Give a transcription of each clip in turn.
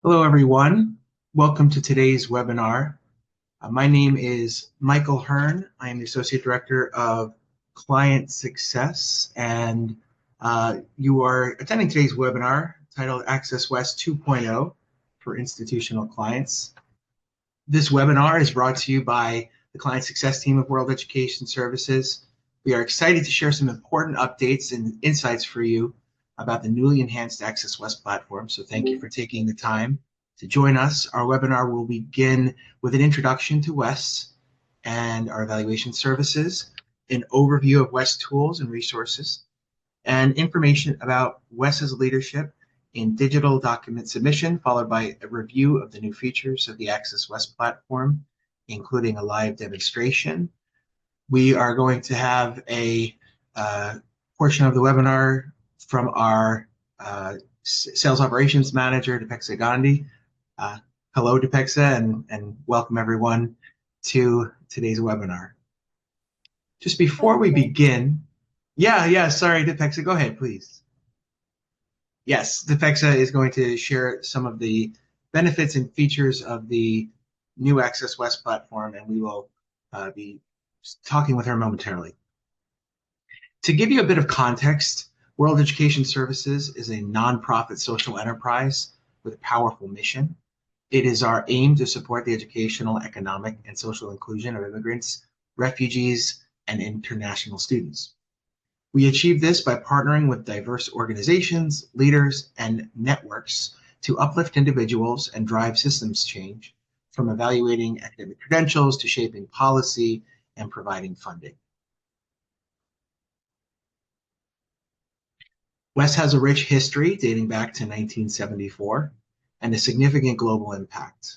Hello, everyone. Welcome to today's webinar. My name is Michael Hearne. I am the Associate Director of Client Success, and you are attending today's webinar titled AccessWES 2.0 for Institutional Clients. This webinar is brought to you by the Client Success team of World Education Services. We are excited to share some important updates and insights for you about the newly enhanced AccessWES platform. So thank you for taking the time to join us. Our webinar will begin with an introduction to WES and our evaluation services, an overview of WES tools and resources, and information about WES's leadership in digital document submission, followed by a review of the new features of the AccessWES platform, including a live demonstration. We are going to have a portion of the webinar from our Sales Operations Manager, Dipexa Gandhi. Hello, Dipexa, and welcome everyone to today's webinar. Just before we begin, sorry, Dipexa, go ahead, please. Yes, Dipexa is going to share some of the benefits and features of the new AccessWES platform, and we will be talking with her momentarily. To give you a bit of context, World Education Services is a nonprofit social enterprise with a powerful mission. It is our aim to support the educational, economic, and social inclusion of immigrants, refugees, and international students. We achieve this by partnering with diverse organizations, leaders, and networks to uplift individuals and drive systems change, from evaluating academic credentials to shaping policy and providing funding. WES has a rich history dating back to 1974 and a significant global impact.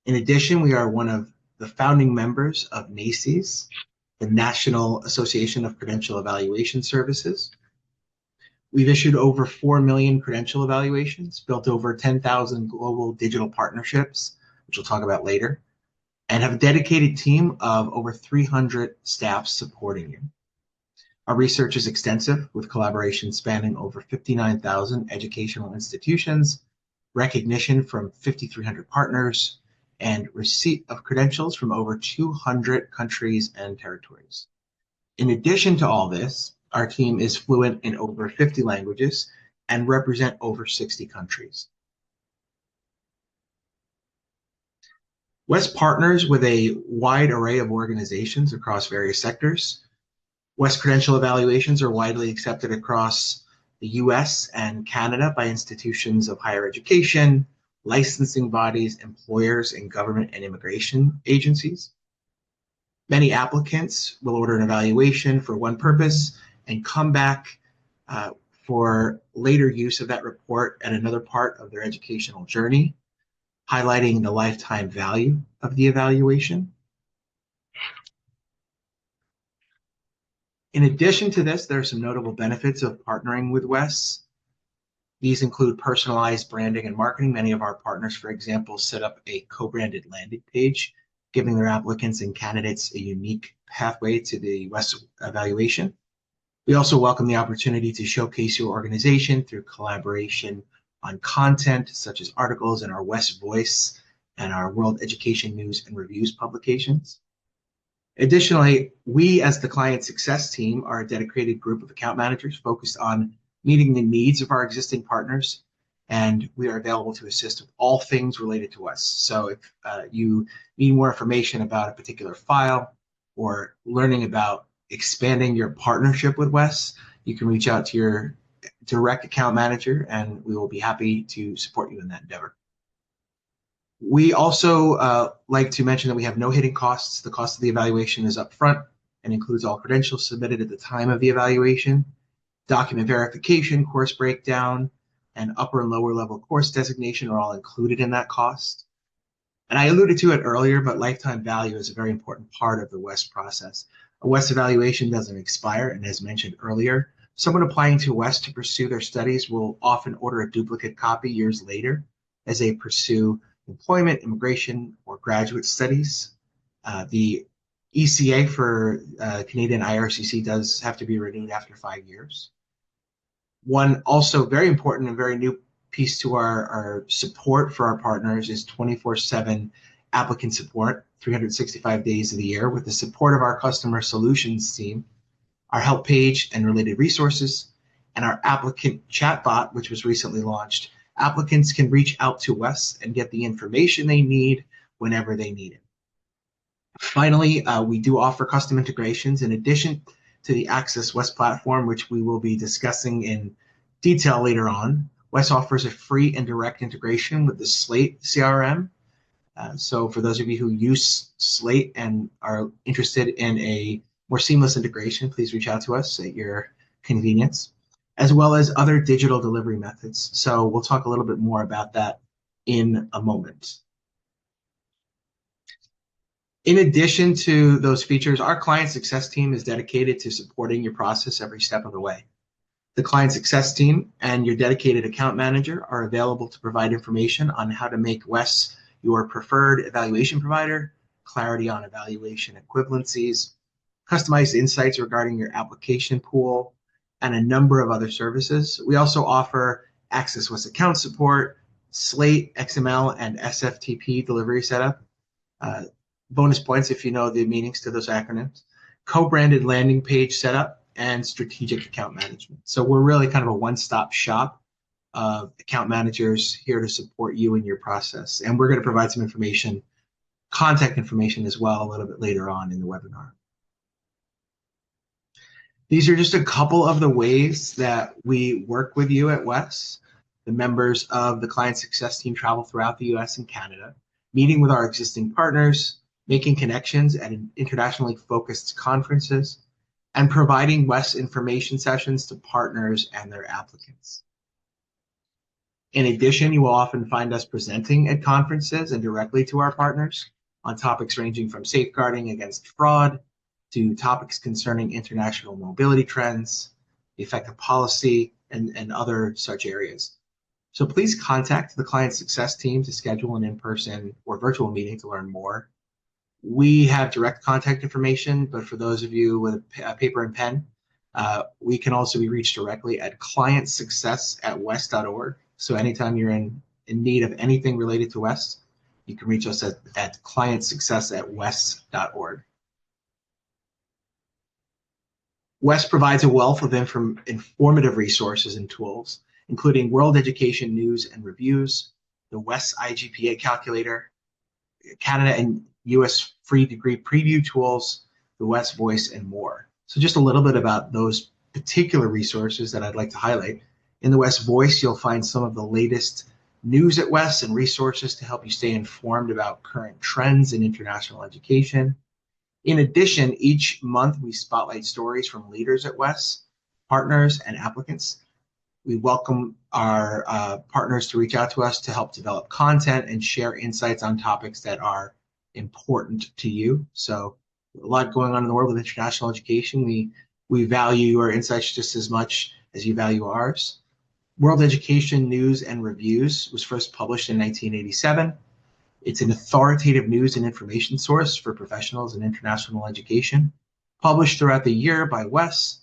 In addition, we are one of the founding members of NACES, the National Association of Credential Evaluation Services. We've issued over 4 million credential evaluations, built over 10,000 global digital partnerships, which we'll talk about later, and have a dedicated team of over 300 staff supporting you. Our research is extensive, with collaboration spanning over 59,000 educational institutions, recognition from 5,300 partners, and receipt of credentials from over 200 countries and territories. In addition to all this, our team is fluent in over 50 languages and represent over 60 countries. WES partners with a wide array of organizations across various sectors. WES credential evaluations are widely accepted across the US and Canada by institutions of higher education, licensing bodies, employers, and government and immigration agencies. Many applicants will order an evaluation for one purpose and come back for later use of that report at another part of their educational journey, highlighting the lifetime value of the evaluation. In addition to this, there are some notable benefits of partnering with WES. These include personalized branding and marketing. Many of our partners, for example, set up a co-branded landing page, giving their applicants and candidates a unique pathway to the WES evaluation. We also welcome the opportunity to showcase your organization through collaboration on content, such as articles in our WES Voice and our World Education News and Reviews publications. Additionally, we as the Client Success team are a dedicated group of account managers focused on meeting the needs of our existing partners, and we are available to assist with all things related to WES. So if you need more information about a particular file or learning about expanding your partnership with WES, you can reach out to your direct account manager, and we will be happy to support you in that endeavor. We also like to mention that we have no hidden costs. The cost of the evaluation is upfront and includes all credentials submitted at the time of the evaluation. Document verification, course breakdown, and upper and lower level course designation are all included in that cost. And I alluded to it earlier, but lifetime value is a very important part of the WES process. A WES evaluation doesn't expire, and as mentioned earlier, someone applying to WES to pursue their studies will often order a duplicate copy years later as they pursue employment, immigration, or graduate studies. The ECA for Canadian IRCC does have to be renewed after 5 years. One also very important and very new piece to our support for our partners is 24/7 applicant support, 365 days of the year, with the support of our customer solutions team, our help page and related resources, and our applicant chatbot, which was recently launched. Applicants can reach out to us and get the information they need whenever they need it. Finally, we do offer custom integrations in addition to the AccessWES platform, which we will be discussing in detail later on. WES offers a free and direct integration with the Slate CRM. So for those of you who use Slate and are interested in a more seamless integration, please reach out to us at your convenience, as well as other digital delivery methods. So we'll talk a little bit more about that in a moment. In addition to those features, our client success team is dedicated to supporting your process every step of the way. The client success team and your dedicated account manager are available to provide information on how to make WES your preferred evaluation provider, clarity on evaluation equivalencies, customized insights regarding your application pool, and a number of other services. We also offer AccessWES account support, Slate, XML, and SFTP delivery setup. Bonus points if you know the meanings to those acronyms, co-branded landing page setup, and strategic account management. So we're really kind of a one-stop shop of account managers here to support you in your process. And we're going to provide some information, contact information as well, a little bit later on in the webinar. These are just a couple of the ways that we work with you at WES. The members of the client success team travel throughout the US and Canada, meeting with our existing partners, making connections at internationally focused conferences, and providing WES information sessions to partners and their applicants. In addition, you will often find us presenting at conferences and directly to our partners on topics ranging from safeguarding against fraud to topics concerning international mobility trends, the effect of policy, and other such areas. So please contact the client success team to schedule an in-person or virtual meeting to learn more. We have direct contact information, but for those of you with paper and pen, we can also be reached directly at clientsuccess@wes.org. So anytime you're in need of anything related to WES, you can reach us at clientsuccess@wes.org. WES provides a wealth of informative resources and tools, including world education news and reviews, the WES IGPA calculator, Canada and US free degree preview tools, the WES Voice, and more. So just a little bit about those particular resources that I'd like to highlight. In the WES Voice, you'll find some of the latest news at WES and resources to help you stay informed about current trends in international education. In addition, each month we spotlight stories from leaders at WES, partners, and applicants. We welcome our partners to reach out to us to help develop content and share insights on topics that are important to you. So a lot going on in the world of international education. We value your insights just as much as you value ours. World Education News and Reviews was first published in 1987. It's an authoritative news and information source for professionals in international education. Published throughout the year by WES,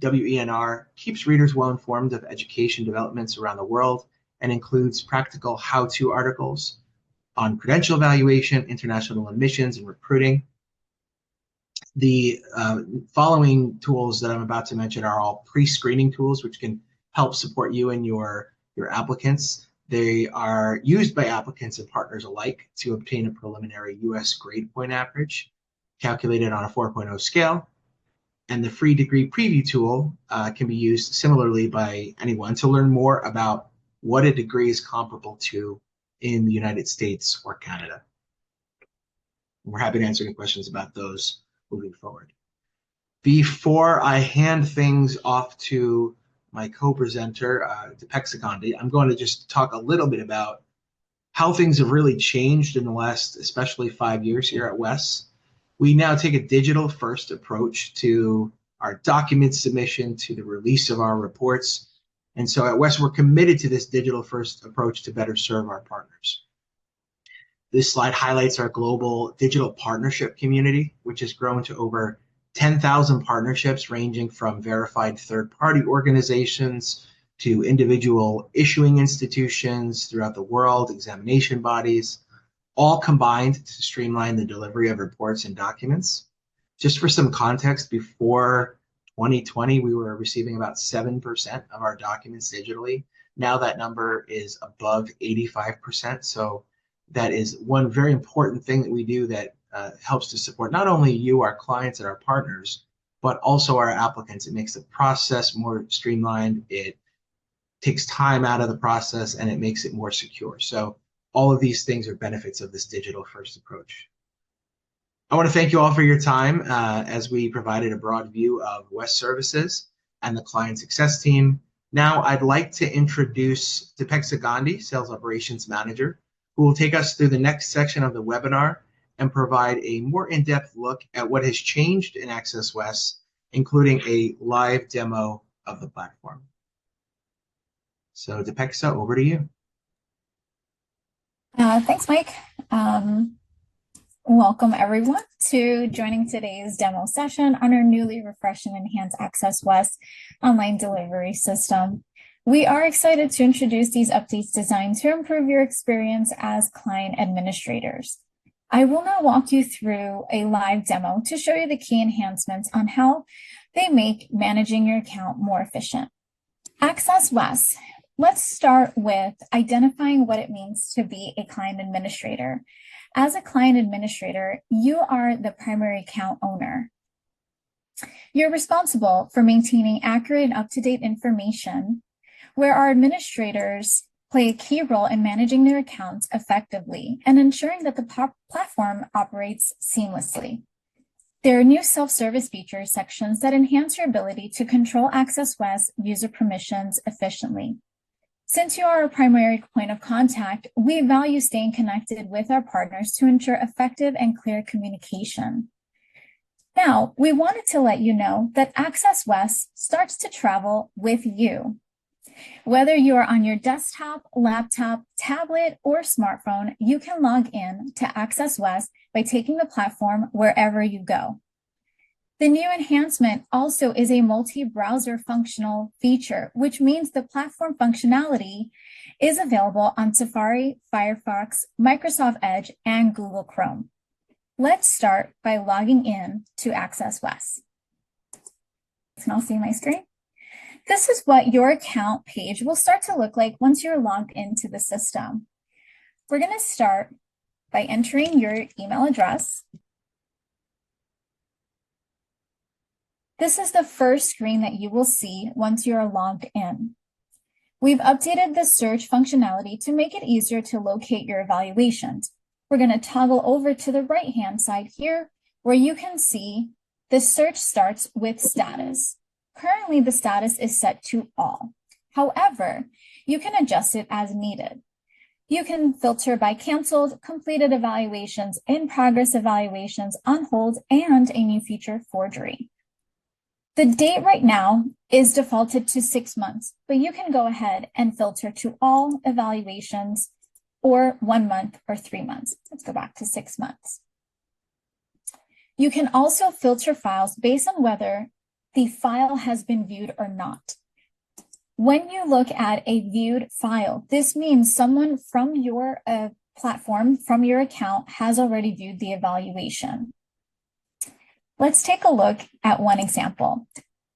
WENR keeps readers well informed of education developments around the world and includes practical how-to articles on credential evaluation, international admissions, and recruiting. The following tools that I'm about to mention are all pre-screening tools, which can help support you and your applicants. They are used by applicants and partners alike to obtain a preliminary US grade point average, calculated on a 4.0 scale. And the free degree preview tool can be used similarly by anyone to learn more about what a degree is comparable to in the United States or Canada. We're happy to answer any questions about those moving forward. Before I hand things off to my co-presenter, Dipexa Gandhi, I'm going to just talk a little bit about how things have really changed in the last, especially 5 years here at WES. We now take a digital-first approach to our document submission, to the release of our reports. And so at WES, we're committed to this digital-first approach to better serve our partners. This slide highlights our global digital partnership community, which has grown to over 10,000 partnerships ranging from verified third-party organizations to individual issuing institutions throughout the world, examination bodies, all combined to streamline the delivery of reports and documents. Just for some context, before 2020, we were receiving about 7% of our documents digitally. Now that number is above 85%. So that is one very important thing that we do that helps to support not only you, our clients and our partners, but also our applicants. It makes the process more streamlined. It takes time out of the process and it makes it more secure. So all of these things are benefits of this digital first approach. I want to thank you all for your time as we provided a broad view of WES services and the client success team. Now I'd like to introduce Dipexa Gandhi, Sales Operations Manager, who will take us through the next section of the webinar and provide a more in-depth look at what has changed in AccessWES, including a live demo of the platform. So Dipexa, over to you. Thanks, Mike. Welcome everyone to joining today's demo session on our newly refreshed and enhanced AccessWES online delivery system. We are excited to introduce these updates designed to improve your experience as client administrators. I will now walk you through a live demo to show you the key enhancements on how they make managing your account more efficient. AccessWES. Let's start with identifying what it means to be a client administrator. As a client administrator, you are the primary account owner. You're responsible for maintaining accurate and up-to-date information, where our administrators play a key role in managing their accounts effectively and ensuring that the platform operates seamlessly. There are new self-service features sections that enhance your ability to control AccessWES user permissions efficiently. Since you are a primary point of contact, we value staying connected with our partners to ensure effective and clear communication. Now, we wanted to let you know that AccessWES starts to travel with you. Whether you are on your desktop, laptop, tablet, or smartphone, you can log in to AccessWES by taking the platform wherever you go. The new enhancement also is a multi-browser functional feature, which means the platform functionality is available on Safari, Firefox, Microsoft Edge, and Google Chrome. Let's start by logging in to AccessWES. You can all see my screen. This is what your account page will start to look like once you're logged into the system. We're going to start by entering your email address. This is the first screen that you will see once you're logged in. We've updated the search functionality to make it easier to locate your evaluations. We're going to toggle over to the right-hand side here, where you can see the search starts with status. Currently, the status is set to all. However, you can adjust it as needed. You can filter by canceled, completed evaluations, in progress evaluations, on hold, and a new feature, forgery. The date right now is defaulted to 6 months, but you can go ahead and filter to all evaluations or 1 month or 3 months. Let's go back to 6 months. You can also filter files based on whether the file has been viewed or not. When you look at a viewed file, this means someone from your platform, from your account, has already viewed the evaluation. Let's take a look at one example.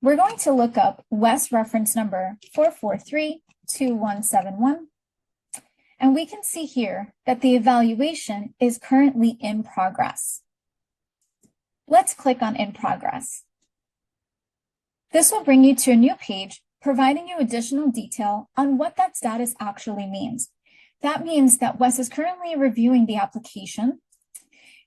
We're going to look up WES reference number 4432171, and we can see here that the evaluation is currently in progress. Let's click on in progress. This will bring you to a new page, providing you additional detail on what that status actually means. That means that WES is currently reviewing the application.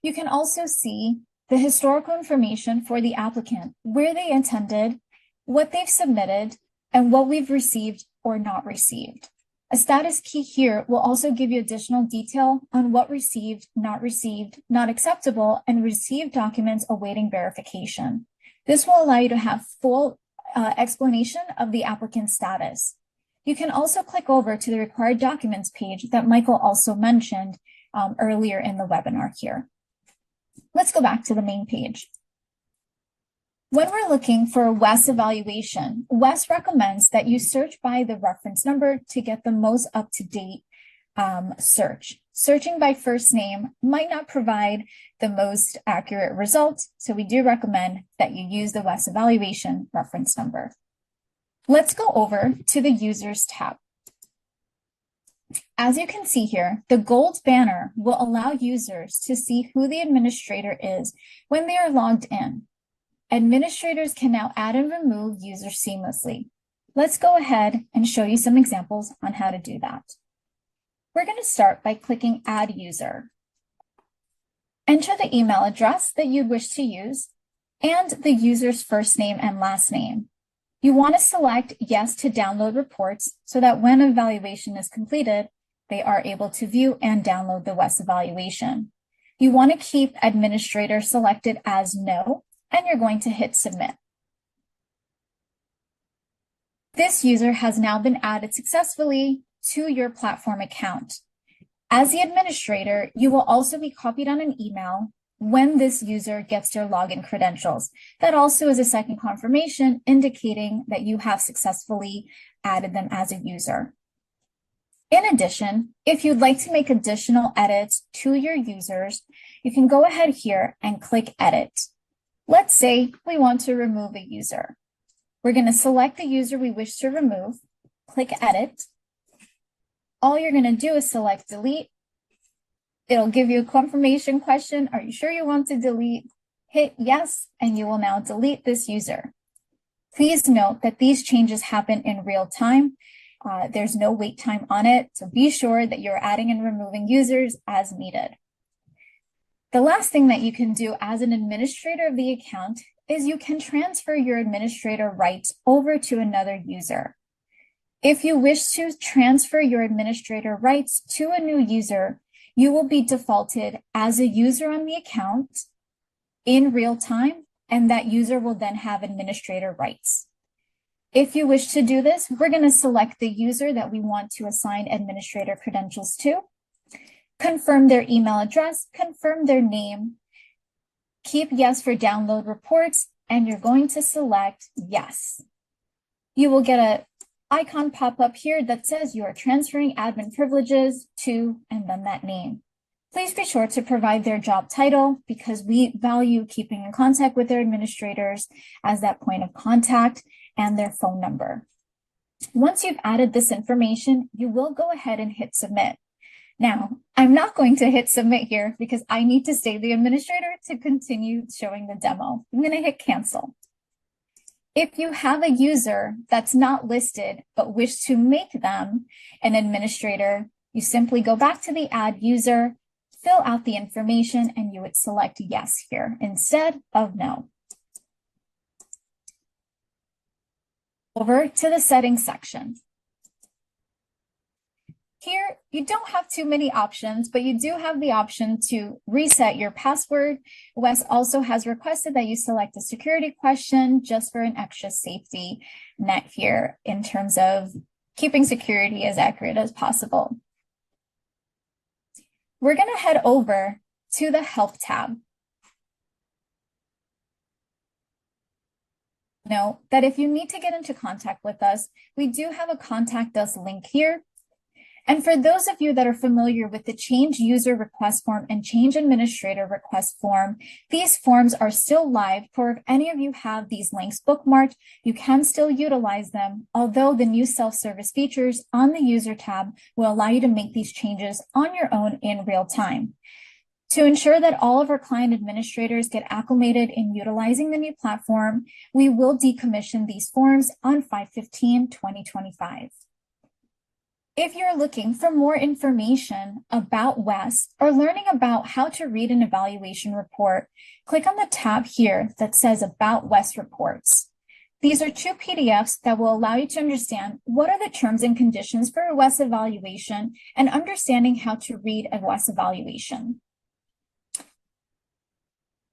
You can also see the historical information for the applicant, where they attended, what they've submitted, and what we've received or not received. A status key here will also give you additional detail on what received, not acceptable, and received documents awaiting verification. This will allow you to have full explanation of the applicant's status. You can also click over to the required documents page that Michael also mentioned earlier in the webinar here. Let's go back to the main page. When we're looking for a WES evaluation, WES recommends that you search by the reference number to get the most up-to-date search. Searching by first name might not provide the most accurate results, so we do recommend that you use the WES evaluation reference number. Let's go over to the Users tab. As you can see here, the gold banner will allow users to see who the administrator is when they are logged in. Administrators can now add and remove users seamlessly. Let's go ahead and show you some examples on how to do that. We're going to start by clicking Add User. Enter the email address that you wish to use and the user's first name and last name. You want to select Yes to download reports so that when evaluation is completed, they are able to view and download the WES evaluation. You want to keep Administrator selected as No, and you're going to hit Submit. This user has now been added successfully to your platform account. As the administrator, you will also be copied on an email when this user gets their login credentials. That also is a second confirmation indicating that you have successfully added them as a user. In addition, if you'd like to make additional edits to your users, you can go ahead here and click Edit. Let's say we want to remove a user. We're going to select the user we wish to remove, click Edit. All you're going to do is select Delete. It'll give you a confirmation question. Are you sure you want to delete? Hit Yes, and you will now delete this user. Please note that these changes happen in real time. There's no wait time on it, so be sure that you're adding and removing users as needed. The last thing that you can do as an administrator of the account is you can transfer your administrator rights over to another user. If you wish to transfer your administrator rights to a new user, you will be defaulted as a user on the account in real time, and that user will then have administrator rights. If you wish to do this, we're going to select the user that we want to assign administrator credentials to, confirm their email address, confirm their name, keep Yes for download reports, and you're going to select Yes. You will get an icon pop up here that says you are transferring admin privileges to, and then that name. Please be sure to provide their job title because we value keeping in contact with their administrators as that point of contact and their phone number. Once you've added this information, you will go ahead and hit Submit. Now, I'm not going to hit Submit here because I need to stay the administrator to continue showing the demo. I'm going to hit Cancel. If you have a user that's not listed but wish to make them an administrator, you simply go back to the Add User, fill out the information, and you would select Yes here instead of No. Over to the Settings section. Here, you don't have too many options, but you do have the option to reset your password. WES also has requested that you select a security question just for an extra safety net here in terms of keeping security as accurate as possible. We're going to head over to the Help tab. Note that if you need to get into contact with us, we do have a Contact Us link here. And for those of you that are familiar with the Change User Request Form and Change Administrator Request Form, these forms are still live. For if any of you have these links bookmarked, you can still utilize them, although the new self-service features on the User tab will allow you to make these changes on your own in real time. To ensure that all of our client administrators get acclimated in utilizing the new platform, we will decommission these forms on 5/15/2025. If you're looking for more information about WES or learning about how to read an evaluation report, click on the tab here that says About WES Reports. These are 2 PDFs that will allow you to understand what are the terms and conditions for a WES evaluation and understanding how to read a WES evaluation.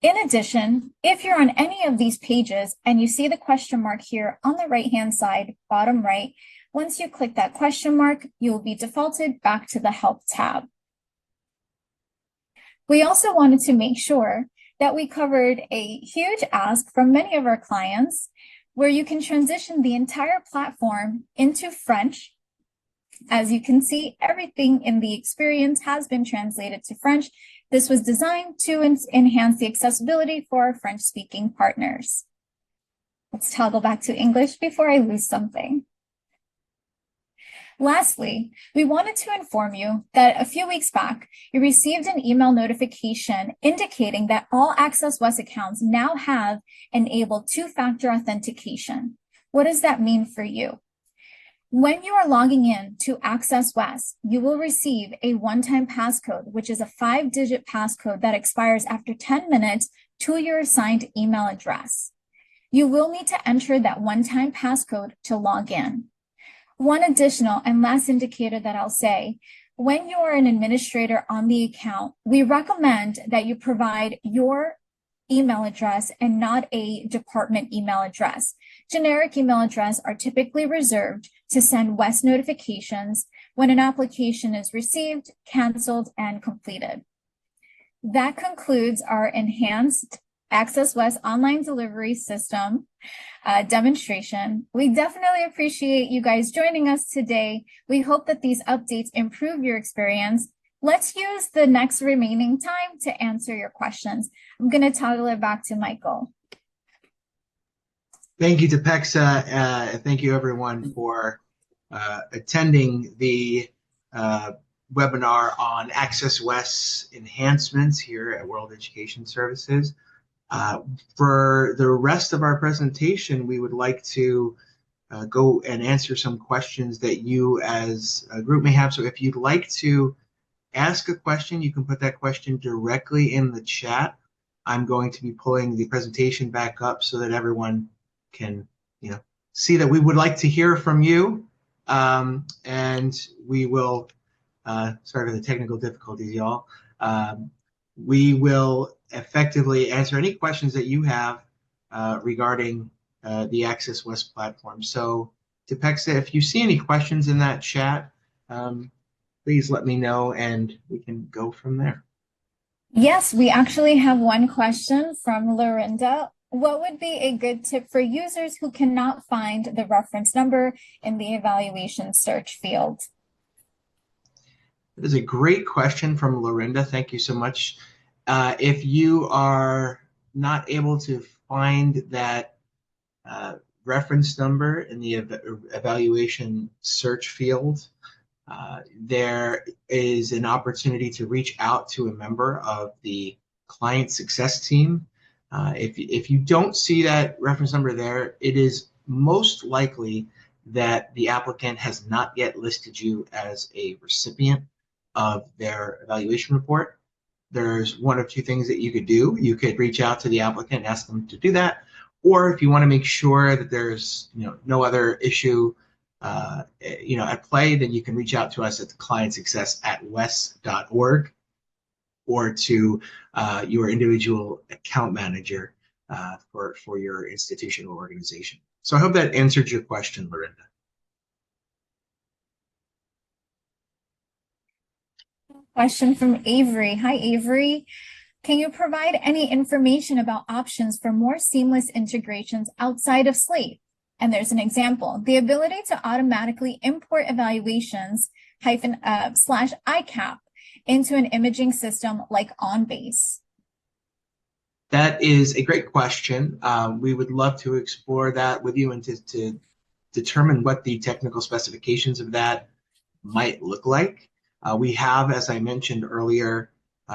In addition, if you're on any of these pages and you see the question mark here on the right-hand side, bottom right, once you click that question mark, you will be defaulted back to the Help tab. We also wanted to make sure that we covered a huge ask from many of our clients where you can transition the entire platform into French. As you can see, everything in the experience has been translated to French. This was designed to enhance the accessibility for our French-speaking partners. Let's toggle back to English before I lose something. Lastly, we wanted to inform you that a few weeks back, you received an email notification indicating that all AccessWES accounts now have enabled two-factor authentication. What does that mean for you? When you are logging in to AccessWES, you will receive a one-time passcode, which is a 5-digit passcode that expires after 10 minutes to your assigned email address. You will need to enter that one-time passcode to log in. One additional and last indicator that I'll say, when you are an administrator on the account, we recommend that you provide your email address and not a department email address. Generic email addresses are typically reserved to send WES notifications when an application is received, canceled, and completed. That concludes our enhanced AccessWES online delivery system demonstration. We definitely appreciate you guys joining us today. We hope that these updates improve your experience. Let's use the next remaining time to answer your questions. I'm going to toggle it back to Michael. Thank you, Dipexa. Thank you, everyone, for attending the webinar on AccessWES enhancements here at World Education Services. For the rest of our presentation, we would like to go and answer some questions that you as a group may have. So if you'd like to ask a question, you can put that question directly in the chat. I'm going to be pulling the presentation back up so that everyone can, see that we would like to hear from you. And we will, sorry for the technical difficulties, y'all. We will effectively answer any questions that you have regarding the AccessWES platform. So, Dipexa, if you see any questions in that chat, please let me know and we can go from there. Yes, we actually have one question from Lorinda. What would be a good tip for users who cannot find the reference number in the evaluation search field? That is a great question from Lorinda. Thank you so much. If you are not able to find that reference number in the evaluation search field, there is an opportunity to reach out to a member of the client success team. If you don't see that reference number there, it is most likely that the applicant has not yet listed you as a recipient of their evaluation report. There's one of two things that you could do. You could reach out to the applicant and ask them to do that. Or if you want to make sure that there's no other issue at play, then you can reach out to us at clientsuccess@wes.org or to your individual account manager for your institution or organization. So I hope that answered your question, Lorinda. Question from Avery. Hi, Avery. Can you provide any information about options for more seamless integrations outside of Slate? And there's an example, the ability to automatically import evaluations /ICAP into an imaging system like OnBase. That is a great question. We would love to explore that with you and to determine what the technical specifications of that might look like. We have, as I mentioned earlier,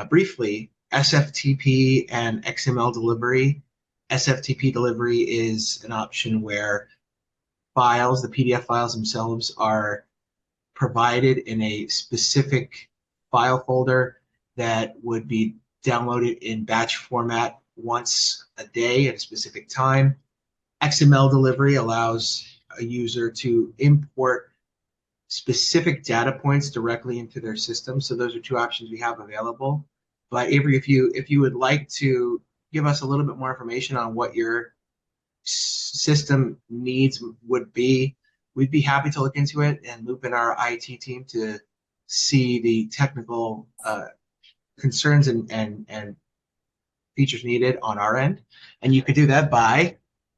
briefly, SFTP and XML delivery. SFTP delivery is an option where files, the PDF files themselves, are provided in a specific file folder that would be downloaded in batch format once a day at a specific time. XML delivery allows a user to import specific data points directly into their system. So those are two options we have available. But Avery, if you would like to give us a little bit more information on what your system needs would be, we'd be happy to look into it and loop in our IT team to see the technical concerns and features needed on our end. And you can do that by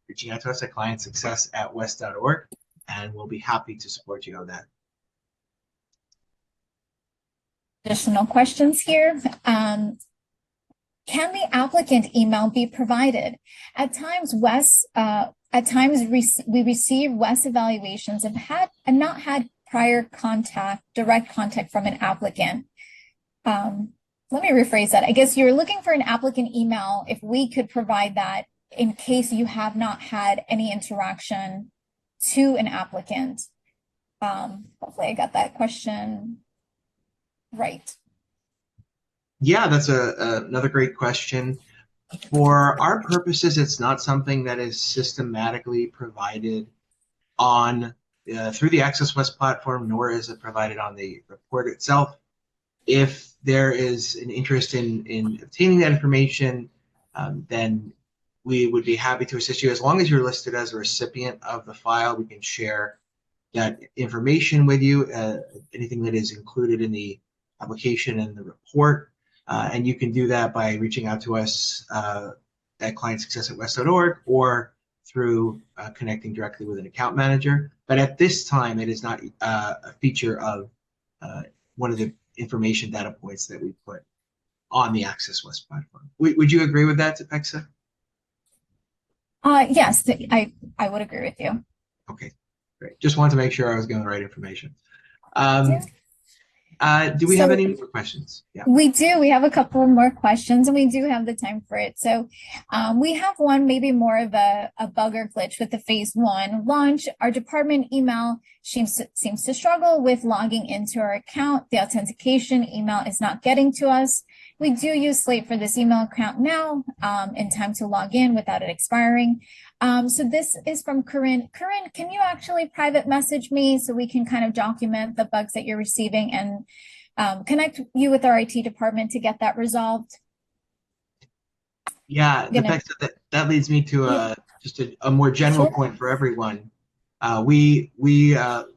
reaching out to us at clientsuccess@wes.org, and we'll be happy to support you on that. Additional questions here. Can the applicant email be provided? At times, we receive WES evaluations and not had prior direct contact from an applicant. Let me rephrase that. I guess you're looking for an applicant email if we could provide that in case you have not had any interaction to an applicant. Hopefully I got that question right. Yeah, that's another great question. For our purposes, it's not something that is systematically provided on through the AccessWES platform, nor is it provided on the report itself. If there is an interest in obtaining that information, then we would be happy to assist you. As long as you're listed as a recipient of the file, we can share that information with you, anything that is included in the application and the report. And you can do that by reaching out to us at clientsuccess@wes.org or through connecting directly with an account manager. But at this time, it is not a feature of one of the information data points that we put on the AccessWES platform. Would you agree with that, Dipexa? Yes, I would agree with you. Okay, great. Just wanted to make sure I was getting the right information. Do we have any more questions? Yeah. We do. We have a couple more questions, and we do have the time for it. So we have one, maybe more of a bug or glitch with the phase 1 launch. Our department email seems to struggle with logging into our account. The authentication email is not getting to us. We do use Slate for this email account now in time to log in without it expiring. So this is from Corinne. Corinne, can you actually private message me so we can kind of document the bugs that you're receiving and connect you with our IT department to get that resolved? Yeah, that leads me to just a more general point for everyone. We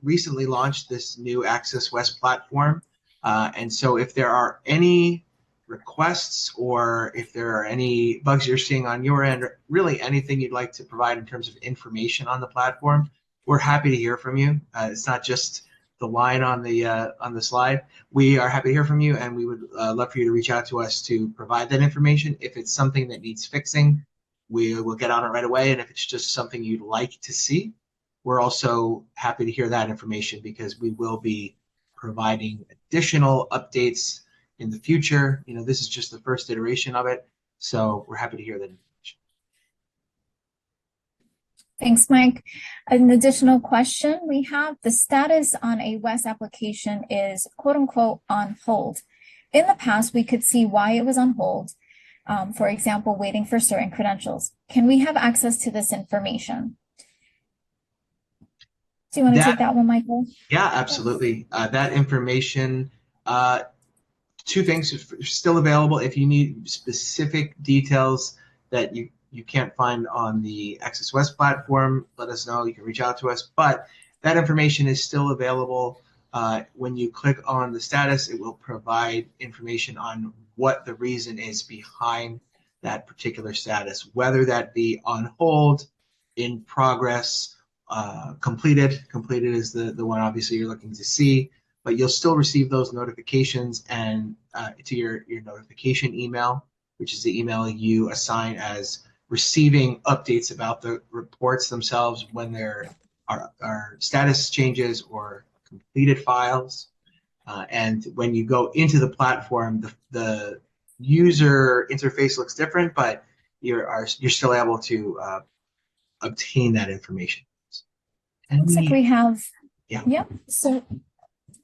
recently launched this new AccessWES platform, and so if there are any requests or if there are any bugs you're seeing on your end, or really anything you'd like to provide in terms of information on the platform, we're happy to hear from you. It's not just the line on the slide. We are happy to hear from you, and we would love for you to reach out to us to provide that information. If it's something that needs fixing, we will get on it right away. And if it's just something you'd like to see, we're also happy to hear that information, because we will be providing additional updates in the future. You know, this is just the first iteration of it, so we're happy to hear that information. Thanks, Mike. An additional question we have: the status on a WES application is quote unquote on hold. In the past, we could see why it was on hold. For example, waiting for certain credentials. Can we have access to this information? Do you want to take that one, Michael? Yeah, absolutely. That information, two things are still available. If you need specific details that you can't find on the AccessWES platform, let us know. You can reach out to us. But that information is still available. When you click on the status, it will provide information on what the reason is behind that particular status, whether that be on hold, in progress, completed. Completed is the one obviously you're looking to see, but you'll still receive those notifications and to your notification email, which is the email you assign as receiving updates about the reports themselves when there are status changes or completed files. And when you go into the platform, the user interface looks different, but you're still able to obtain that information. And looks like we have, yep. So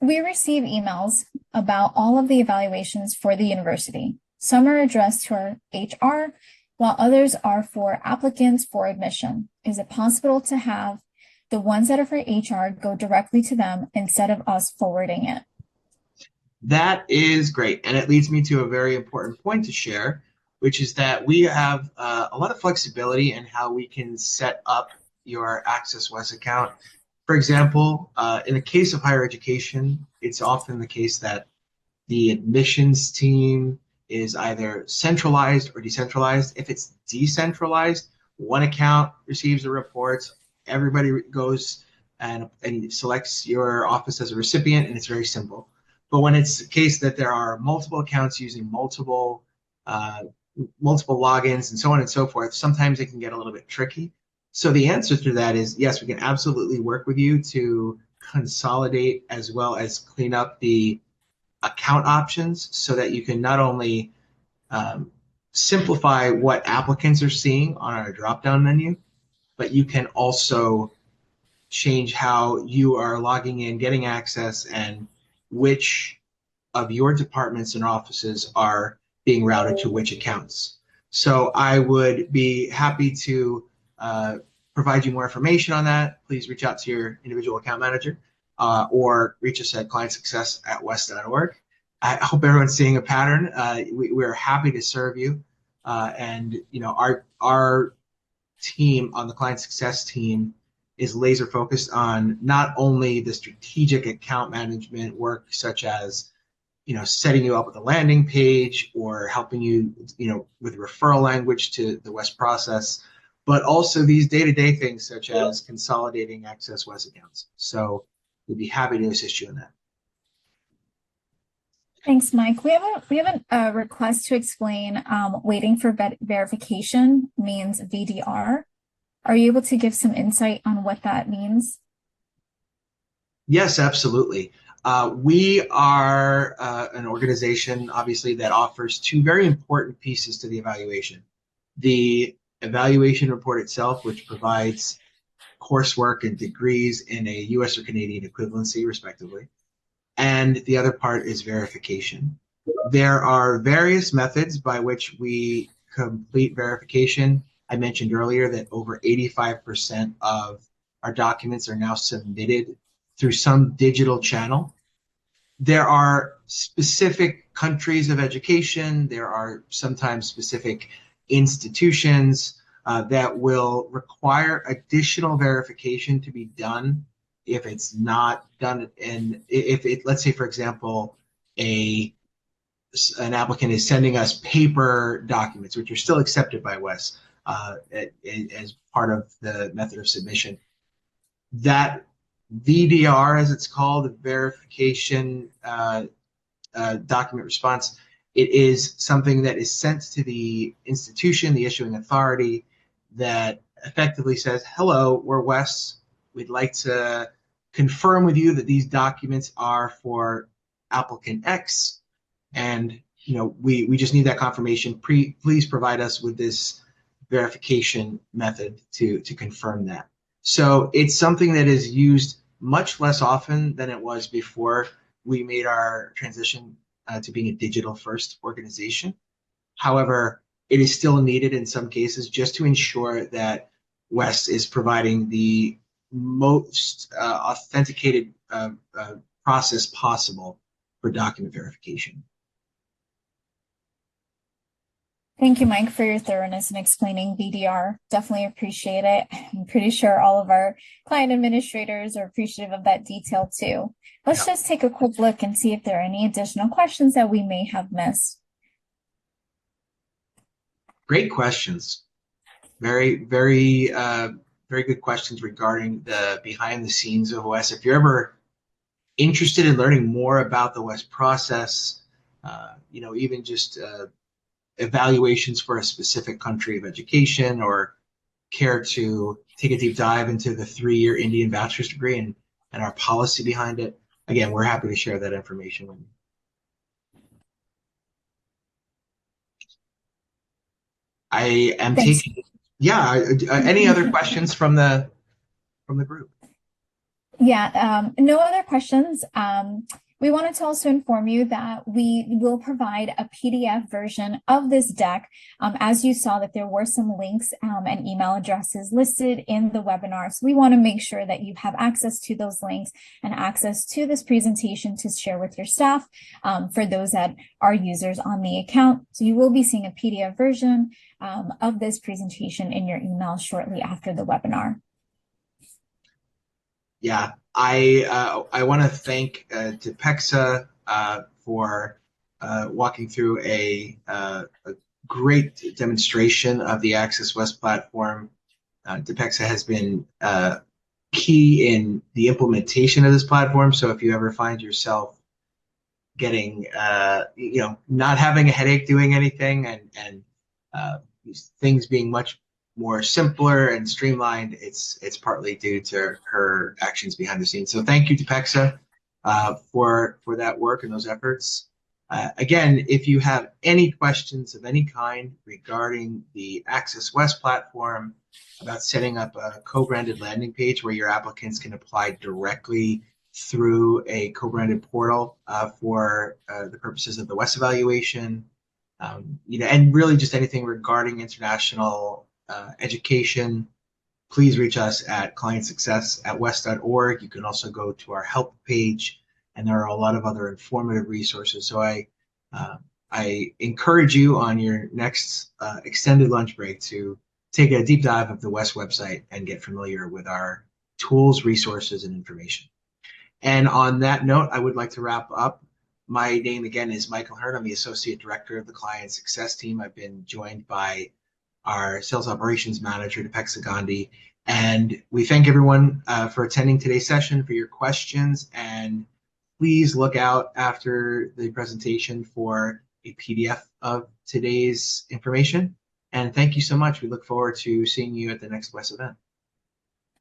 we receive emails about all of the evaluations for the university. Some are addressed to our HR, while others are for applicants for admission. Is it possible to have the ones that are for HR go directly to them instead of us forwarding it? That is great. And it leads me to a very important point to share, which is that we have a lot of flexibility in how we can set up your AccessWES account. For example, in the case of higher education, it's often the case that the admissions team is either centralized or decentralized. If it's decentralized, one account receives the reports, everybody goes and selects your office as a recipient, and it's very simple. But when it's the case that there are multiple accounts using uh, multiple logins and so on and so forth, sometimes it can get a little bit tricky. So the answer to that is yes, we can absolutely work with you to consolidate as well as clean up the account options so that you can not only um, simplify what applicants are seeing on our drop-down menu, but you can also change how you are logging in, getting access, and which of your departments and offices are being routed to which accounts. So I would be happy to provide you more information on that. Please reach out to your individual account manager or reach us at clientsuccess@wes.org. I hope everyone's seeing a pattern. We're happy to serve you. And our team on the client success team is laser focused on not only the strategic account management work, such as setting you up with a landing page or helping you, with referral language to the WES process, but also these day-to-day things such as consolidating AccessWES accounts. So we'd be happy to assist you in that. Thanks, Mike. We have a request to explain waiting for verification means VDR. Are you able to give some insight on what that means? Yes, absolutely. We are an organization, obviously, that offers two very important pieces to the evaluation. The evaluation report itself, which provides coursework and degrees in a US or Canadian equivalency, respectively. And the other part is verification. There are various methods by which we complete verification. I mentioned earlier that over 85% of our documents are now submitted through some digital channel. There are specific countries of education. There are sometimes specific institutions that will require additional verification to be done if it's not done. And if it, let's say, for example, an applicant is sending us paper documents, which are still accepted by WES as part of the method of submission, that VDR, as it's called, the verification document response, it is something that is sent to the institution, the issuing authority, that effectively says, hello, we're WES. We'd like to confirm with you that these documents are for applicant X. And we just need that confirmation. Please provide us with this verification method to confirm that. So it's something that is used much less often than it was before we made our transition to being a digital first organization. However, it is still needed in some cases just to ensure that WES is providing the most authenticated process possible for document verification. Thank you, Mike, for your thoroughness in explaining VDR. Definitely appreciate it. I'm pretty sure all of our client administrators are appreciative of that detail too. Let's just take a quick look and see if there are any additional questions that we may have missed. Great questions. Very, very, very good questions regarding the behind the scenes of WES. If you're ever interested in learning more about the WES process, even just evaluations for a specific country of education, or care to take a deep dive into the 3-year Indian bachelor's degree and our policy behind it, again, we're happy to share that information with you. I am taking, any other questions from the group? Yeah, no other questions. We wanted to also inform you that we will provide a PDF version of this deck. As you saw, that there were some links and email addresses listed in the webinar. So we want to make sure that you have access to those links and access to this presentation to share with your staff for those that are users on the account. So you will be seeing a PDF version of this presentation in your email shortly after the webinar. Yeah, I want to thank Dipexa for walking through a great demonstration of the AccessWES platform. Dipexa has been key in the implementation of this platform. So if you ever find yourself getting, not having a headache doing anything and things being much more simpler and streamlined, it's partly due to her actions behind the scenes. So thank you, Dipexa, for that work and those efforts. Again, if you have any questions of any kind regarding the AccessWES platform, about setting up a co-branded landing page where your applicants can apply directly through a co-branded portal for the purposes of the WES evaluation, and really just anything regarding international education, please reach us at clientsuccess@wes.org. You can also go to our help page, and there are a lot of other informative resources. So I encourage you on your next extended lunch break to take a deep dive of the WES website and get familiar with our tools, resources, and information. And on that note, I would like to wrap up. My name again is Michael Hearne. I'm the Associate Director of the Client Success Team. I've been joined by our Sales Operations Manager, Dipexa Gandhi. And we thank everyone for attending today's session, for your questions. And please look out after the presentation for a PDF of today's information. And thank you so much. We look forward to seeing you at the next WES event.